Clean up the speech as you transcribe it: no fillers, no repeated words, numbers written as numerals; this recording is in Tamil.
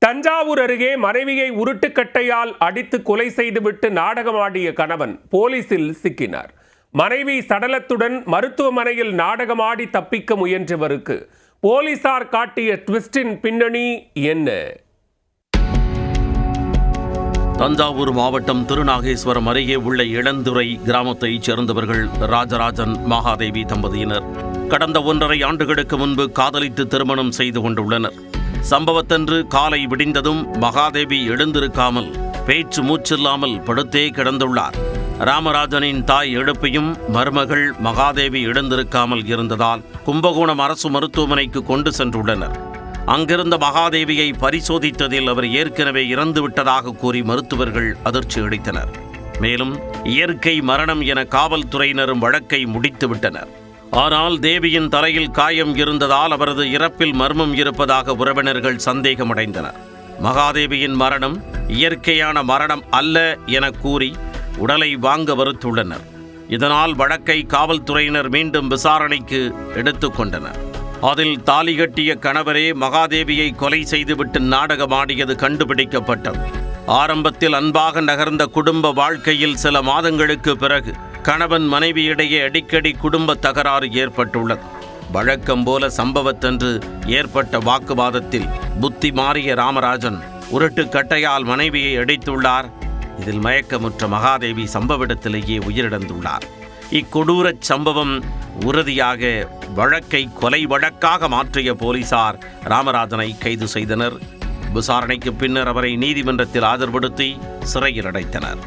தஞ்சாவூர் அருகே மனைவியை உருட்டுக்கட்டையால் அடித்து கொலை செய்துவிட்டு நாடகமாடிய கணவன் போலீசில் சிக்கினார். மனைவி சடலத்துடன் மருத்துவமனையில் நாடகமாடி தப்பிக்க முயன்றவருக்கு போலீசார் காட்டிய ட்விஸ்டின் பின்னணி என்ன? தஞ்சாவூர் மாவட்டம் திருநாகேஸ்வரம் அருகே உள்ள இளந்துறை கிராமத்தைச் சேர்ந்தவர்கள் ராஜராஜன் மகாதேவி தம்பதியினர் கடந்த 1.5 ஆண்டுகளுக்கு முன்பு காதலித்து திருமணம் செய்து கொண்டுள்ளனர். சம்பவத்தன்று காலை விடிந்ததும் மகாதேவி எழுந்திருக்காமல் பேச்சு மூச்சில்லாமல் படுத்தே கிடந்துள்ளார். ராமராஜனின் தாய் எழுப்பியும் மருமகள் மகாதேவி எழுந்திருக்காமல் இருந்ததால் கும்பகோணம் அரசு மருத்துவமனைக்கு கொண்டு சென்றுள்ளனர். அங்கிருந்த மகாதேவியை பரிசோதித்ததில் அவர் ஏற்கனவே இறந்துவிட்டதாக கூறி மருத்துவர்கள் அதிர்ச்சி அளித்தனர். மேலும் இயற்கை மரணம் என காவல்துறையினரும் வழக்கை முடித்துவிட்டனர். ஆனால் தேவியின் தலையில் காயம் இருந்ததால் அவரது இறப்பில் மர்மம் இருப்பதாக உறவினர்கள் சந்தேகமடைந்தனர். மகாதேவியின் மரணம் இயற்கையான மரணம் அல்ல என கூறி உடலை வாங்க மறுத்துள்ளனர். இதனால் வழக்கை காவல்துறையினர் மீண்டும் விசாரணைக்கு எடுத்துக்கொண்டனர். அதில் தாலி கட்டிய கணவரே மகாதேவியை கொலை செய்துவிட்டு நாடகமாடியது கண்டுபிடிக்கப்பட்டது. ஆரம்பத்தில் அன்பாக நகர்ந்த குடும்ப வாழ்க்கையில் சில மாதங்களுக்கு பிறகு கணவன் மனைவியிடையே அடிக்கடி குடும்ப தகராறு ஏற்பட்டுள்ளது. வழக்கம் போல சம்பவத்தன்று ஏற்பட்ட வாக்குவாதத்தில் புத்தி மாறிய ராமராஜன் உருட்டுக்கட்டையால் மனைவியை அடித்துள்ளார். இதில் மயக்கமுற்ற மகாதேவி சம்பவ இடத்திலேயே உயிரிழந்துள்ளார். இக்கொடூரச் சம்பவம் உறுதியாக வழக்கை கொலை வழக்காக மாற்றிய போலீசார் ராமராஜனை கைது செய்தனர். விசாரணைக்கு பின்னர் அவரை நீதிமன்றத்தில் ஆஜர்படுத்தி சிறையில் அடைத்தனர்.